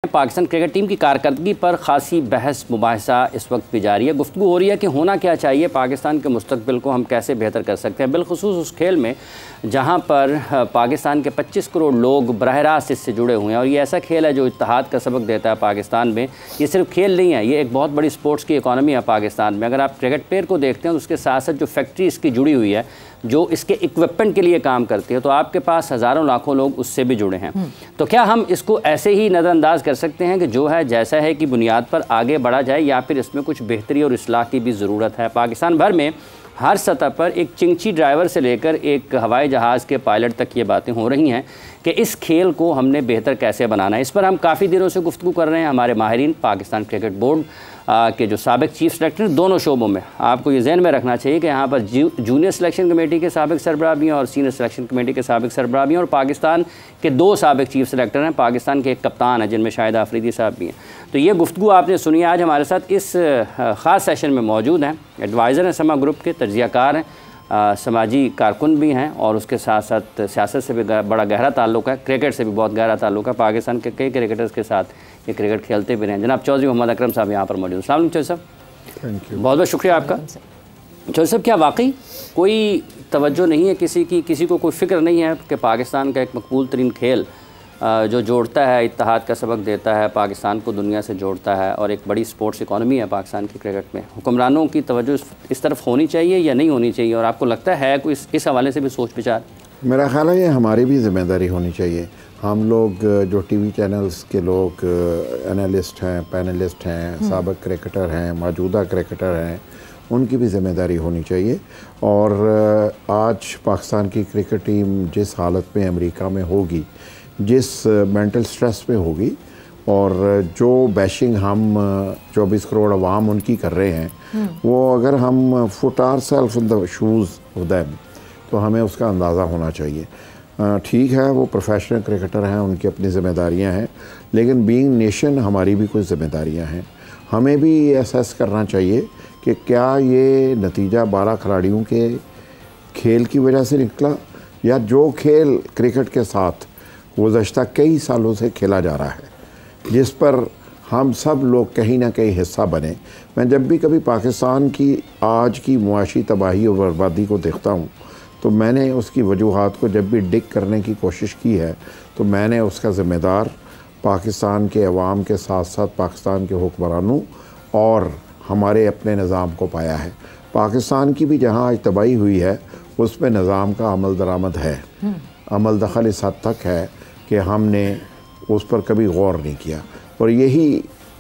Pakistan cricket team की कारकर्दगी पर खासी बहस मुबाहिसा इस वक्त भी जारी है। गुफ्तगू हो रही है कि होना क्या चाहिए, पाकिस्तान के मुस्तकबिल को हम कैसे बेहतर कर सकते हैं, बिलखुसूस उस खेल में जहां पर पाकिस्तान के 25 करोड़ लोग बरह रास्त इससे जुड़े हुए हैं। और ये ऐसा खेल है जो इत्तेहाद का सबक देता है पाकिस्तान में। ये सिर्फ खेल नहीं है, ये एक बहुत बड़ी स्पोर्ट्स की इकॉनमी है पाकिस्तान में। अगर आप क्रिकेट प्लेयर को देखते हैं तो उसके साथ साथ जो फैक्ट्री इसकी जुड़ी हुई है, जो इसके इक्विपमेंट के लिए काम करती है, तो आपके पास हज़ारों लाखों लोग उससे भी जुड़े हैं। तो क्या हम इसको ऐसे ही नज़रअंदाज कर सकते हैं कि जो है जैसा है की बुनियाद पर आगे बढ़ा जाए, या फिर इसमें कुछ बेहतरी और इस्लाह की भी ज़रूरत है? पाकिस्तान भर में हर सतह पर एक चिंची ड्राइवर से लेकर एक हवाई जहाज़ के पायलट तक ये बातें हो रही हैं कि इस खेल को हमने बेहतर कैसे बनाना है। इस पर हम काफ़ी दिनों से गुफ्तगू कर रहे हैं। हमारे माहिरीन, पाकिस्तान क्रिकेट बोर्ड के जो साबिक चीफ सेलेक्टर दोनों शोबों में, आपको ये जहन में रखना चाहिए कि यहाँ पर जूनियर सिलेक्शन कमेटी के साबिक सरबराह भी हैं और सीनियर सिलेक्शन कमेटी के साबिक सरबराह भी हैं, और पाकिस्तान के 2 साबिक चीफ सेलेक्टर हैं, पाकिस्तान के एक कप्तान हैं जिनमें शाहिद आफरीदी साहब भी हैं। तो ये गुफ्तगू आपने सुनी। आज हमारे साथ इस ख़ास सेशन में मौजूद हैं, एडवाइज़र हैं समा ग्रुप के, तज्ज़ियाकार हैं, समाजी कारकुन भी हैं, और उसके साथ साथ सियासत से भी बड़ा गहरा ताल्लुक़ है, क्रिकेट से भी बहुत गहरा ताल्लुक़ है। पाकिस्तान के कई क्रिकेटर्स के साथ ये क्रिकेट खेलते भी रहे हैं। जनाब चौधरी मोहम्मद अकरम साहब यहाँ पर मौजूद हैं। अस्सलाम वालेकुम चौधरी साहब। थैंक यू, बहुत बहुत शुक्रिया आपका। चौधरी साहब, क्या वाकई कोई तवज्जो नहीं है किसी की, किसी को कोई फ़िक्र नहीं है कि पाकिस्तान का एक मकबूल तरीन खेल जो जोड़ता है, इत्तेहाद का सबक देता है, पाकिस्तान को दुनिया से जोड़ता है, और एक बड़ी स्पोर्ट्स इकॉनमी है पाकिस्तान की क्रिकेट में, हुक्मरानों की तवज्जो इस तरफ होनी चाहिए या नहीं होनी चाहिए? और आपको लगता है कोई इस हवाले से भी सोच विचार? मेरा ख्याल है ये हमारी भी ज़िम्मेदारी होनी चाहिए। हम लोग जो टीवी चैनल्स के लोग एनालिस्ट हैं, पैनलिस्ट हैं, साबिक क्रिकेटर हैं, मौजूदा क्रिकेटर हैं, उनकी भी ज़िम्मेदारी होनी चाहिए। और आज पाकिस्तान की क्रिकेट टीम जिस हालत में अमेरिका में होगी, जिस मेंटल स्ट्रेस में होगी, और जो बैशिंग हम 24 करोड़ अवाम उनकी कर रहे हैं, वो अगर हम put our self in the shoes of them, तो हमें उसका अंदाज़ा होना चाहिए। ठीक है, वो प्रोफेशनल क्रिकेटर हैं, उनकी अपनी ज़िम्मेदारियां हैं, लेकिन बीइंग नेशन हमारी भी कुछ ज़िम्मेदारियां हैं। हमें भी ये असेस करना चाहिए कि क्या ये नतीजा 12 खिलाड़ियों के खेल की वजह से निकला, या जो खेल क्रिकेट के साथ गुज़श्ता कई सालों से खेला जा रहा है, जिस पर हम सब लोग कहीं ना कहीं हिस्सा बने। मैं जब भी कभी पाकिस्तान की आज की मुआशी तबाही और बर्बादी को देखता हूँ, तो मैंने उसकी वजूहात को जब भी डिग करने की कोशिश की है, तो मैंने उसका ज़िम्मेदार पाकिस्तान के अवाम के साथ साथ पाकिस्तान के हुक्मरानों और हमारे अपने निज़ाम को पाया है। पाकिस्तान की भी जहाँ आज तबाही हुई है, उसमें निज़ाम का अमल दरामद है, अमल दखल इस हद तक है कि हमने उस पर कभी गौर नहीं किया। और यही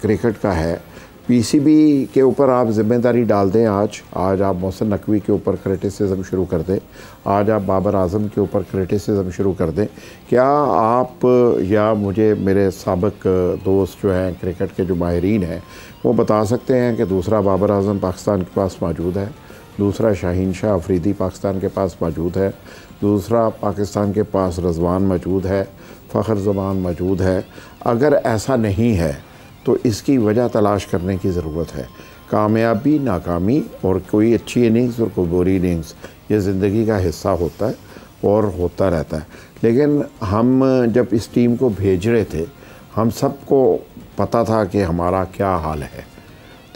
क्रिकेट का है। पीसीबी के ऊपर आप ज़िम्मेदारी डाल दें, आज आप मोहसिन नकवी के ऊपर क्रिटिसिज्म शुरू कर दें, आज आप बाबर आज़म के ऊपर क्रिटिसिज्म शुरू कर दें, क्या आप या मुझे मेरे साबिक दोस्त जो हैं क्रिकेट के जो माहिरीन हैं, वो बता सकते हैं कि दूसरा बाबर आज़म पाकिस्तान के पास मौजूद है, दूसरा शाहीन शाह अफरीदी पाकिस्तान के पास मौजूद है, दूसरा पाकिस्तान के पास रज़वान मौजूद है, फ़ख्र ज़मान मौजूद है? अगर ऐसा नहीं है तो इसकी वजह तलाश करने की ज़रूरत है। कामयाबी, नाकामी, और कोई अच्छी इनिंग्स और कोई बुरी इनिंग्स, ये ज़िंदगी का हिस्सा होता है और होता रहता है। लेकिन हम जब इस टीम को भेज रहे थे, हम सबको पता था कि हमारा क्या हाल है,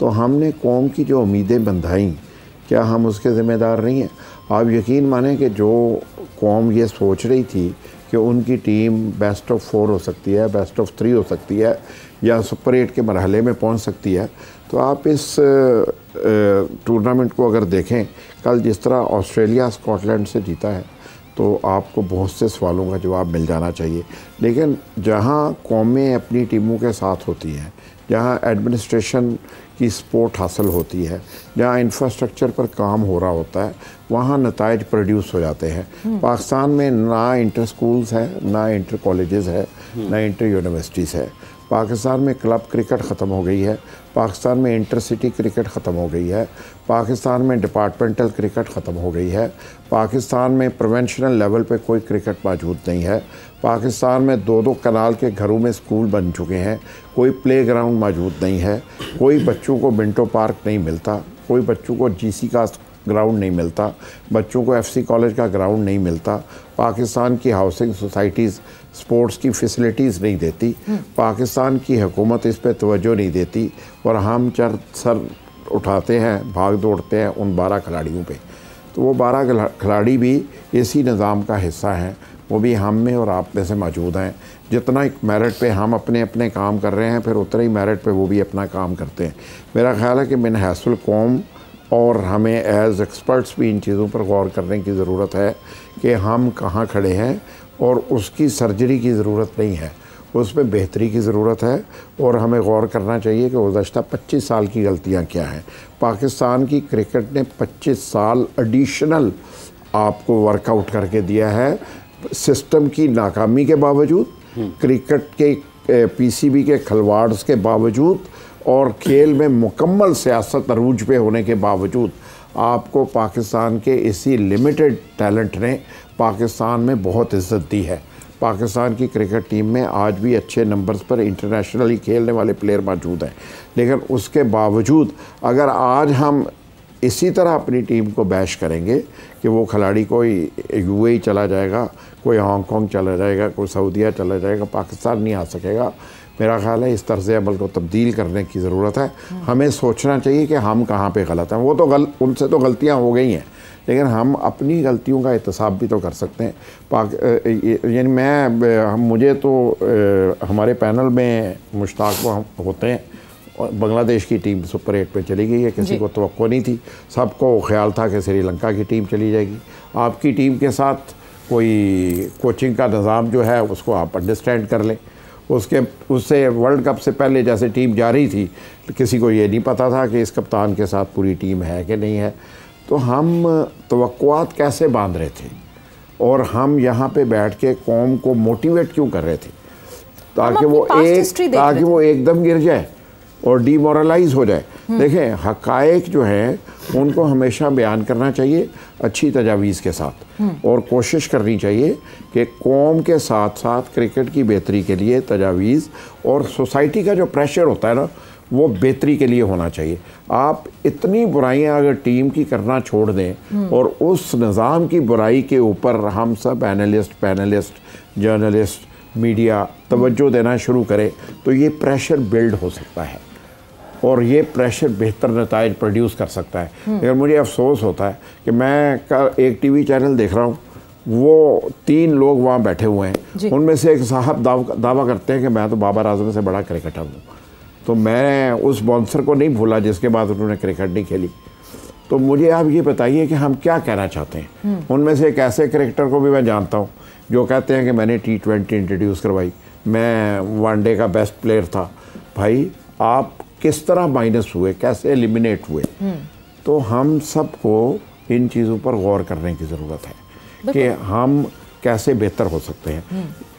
तो हमने कौम की जो उम्मीदें बंधाई, क्या हम उसके ज़िम्मेदार नहीं हैं? आप यकीन मानें कि जो कौम ये सोच रही थी कि उनकी टीम बेस्ट ऑफ 4 हो सकती है, बेस्ट ऑफ 3 हो सकती है, या सुपर 8 के मरहले में पहुंच सकती है, तो आप इस टूर्नामेंट को अगर देखें, कल जिस तरह ऑस्ट्रेलिया स्कॉटलैंड से जीता है, तो आपको बहुत से सवालों का जवाब मिल जाना चाहिए। लेकिन जहां कौमें अपनी टीमों के साथ होती हैं, जहां एडमिनिस्ट्रेशन की सपोर्ट हासिल होती है, जहाँ इंफ्रास्ट्रक्चर पर काम हो रहा होता है, वहाँ नताइज प्रोड्यूस हो जाते हैं। पाकिस्तान में ना इंटर स्कूल्स है, ना इंटर कॉलेजेस है, ना इंटर यूनिवर्सिटीज़ है। पाकिस्तान में क्लब क्रिकेट ख़त्म हो गई है, पाकिस्तान में इंटर सिटी क्रिकेट ख़त्म हो गई है, पाकिस्तान में डिपार्टमेंटल क्रिकेट ख़त्म हो गई है, पाकिस्तान में प्रोवेंशनल लेवल पे कोई क्रिकेट मौजूद नहीं है, पाकिस्तान में 2-2 कनाल के घरों में स्कूल बन चुके हैं, कोई प्ले ग्राउंड मौजूद नहीं है, कोई बच्चों को मिंटो पार्क नहीं मिलता, कोई बच्चों को जीसी का ग्राउंड नहीं मिलता, बच्चों को एफसी कॉलेज का ग्राउंड नहीं मिलता। पाकिस्तान की हाउसिंग सोसाइटीज़ स्पोर्ट्स की फैसिलिटीज़ नहीं देती, पाकिस्तान की हुकूमत इस पर तवज्जो नहीं देती और हम चर सर उठाते हैं, भाग दौड़ते हैं उन 12 खिलाड़ियों पे। तो वो 12 खिलाड़ी भी इसी निज़ाम का हिस्सा हैं, वो भी हम में और आप में से मौजूद हैं। जितना एक मेरिट पे हम अपने अपने काम कर रहे हैं, फिर उतना ही मेरिट पे वो भी अपना काम करते हैं। मेरा ख़्याल है कि मिन हैसुल कौम और हमें एज़ एक्सपर्ट्स भी इन चीज़ों पर गौर करने की ज़रूरत है कि हम कहाँ खड़े हैं, और उसकी सर्जरी की ज़रूरत नहीं है, उसमें बेहतरी की ज़रूरत है। और हमें गौर करना चाहिए कि गुज़श्ता 25 साल की गलतियाँ क्या हैं। पाकिस्तान की क्रिकेट ने 25 साल एडिशनल आपको वर्कआउट करके दिया है, सिस्टम की नाकामी के बावजूद, क्रिकेट के पीसीबी के खिलवाड़ के बावजूद और खेल में मुकम्मल सियासत अरूज पे होने के बावजूद आपको पाकिस्तान के इसी लिमिटेड टैलेंट ने पाकिस्तान में बहुत इज़्ज़त दी है। पाकिस्तान की क्रिकेट टीम में आज भी अच्छे नंबर्स पर इंटरनेशनली खेलने वाले प्लेयर मौजूद हैं, लेकिन उसके बावजूद अगर आज हम इसी तरह अपनी टीम को बैश करेंगे कि वो खिलाड़ी कोई यूएई चला जाएगा, कोई हांगकांग चला जाएगा, कोई सऊदीया चला जाएगा, पाकिस्तान नहीं आ सकेगा। मेरा ख़्याल है इस तर्ज़ अमल को तब्दील करने की ज़रूरत है। हमें सोचना चाहिए कि हम कहाँ पे गलत हैं। वो तो उनसे तो गलतियाँ हो गई हैं, लेकिन हम अपनी गलतियों का एहतसाब भी तो कर सकते हैं। यानी मुझे तो हमारे पैनल में मुश्ताक होते हैं, और बांग्लादेश की टीम सुपर 8 पे चली गई है, किसी को तवक्को नहीं थी, सबको ख्याल था कि श्रीलंका की टीम चली जाएगी। आपकी टीम के साथ कोई कोचिंग का निज़ाम जो है उसको आप अंडरस्टैंड कर लें। उससे वर्ल्ड कप से पहले जैसे टीम जा रही थी, किसी को ये नहीं पता था कि इस कप्तान के साथ पूरी टीम है कि नहीं है। तो हम तवक्कुआत कैसे बांध रहे थे, और हम यहाँ पे बैठ के कौम को मोटिवेट क्यों कर रहे थे, ताकि वो एकदम गिर जाए और डीमोरलाइज हो जाए। देखें, हक़ाइक़ जो है उनको हमेशा बयान करना चाहिए अच्छी तजावीज़ के साथ, और कोशिश करनी चाहिए कि कौम के साथ साथ क्रिकेट की बेहतरी के लिए तजावीज़ और सोसाइटी का जो प्रेशर होता है ना, वो बेहतरी के लिए होना चाहिए। आप इतनी बुराइयां अगर टीम की करना छोड़ दें और उस निज़ाम की बुराई के ऊपर हम सब पैनलिस्ट, जर्नलिस्ट, मीडिया तवज्जो देना शुरू करें, तो ये प्रेशर बिल्ड हो सकता है और ये प्रेशर बेहतर नताइज प्रोड्यूस कर सकता है। लेकिन मुझे अफसोस होता है कि मैं कल एक टीवी चैनल देख रहा हूँ, वो 3 लोग वहाँ बैठे हुए हैं, उनमें से एक साहब दावा करते हैं कि मैं तो बाबर आजम से बड़ा क्रिकेटर हूँ। तो मैं उस बाउंसर को नहीं भूला जिसके बाद उन्होंने क्रिकेट नहीं खेली। तो मुझे आप ये बताइए कि हम क्या कहना चाहते हैं। उनमें से एक ऐसे क्रिकेटर को भी मैं जानता हूँ जो कहते हैं कि मैंने T20 इंट्रोड्यूस करवाई, मैं वनडे का बेस्ट प्लेयर था। भाई, आप किस तरह माइनस हुए, कैसे एलिमिनेट हुए? तो हम सबको इन चीज़ों पर गौर करने की ज़रूरत है कि हम कैसे बेहतर हो सकते हैं।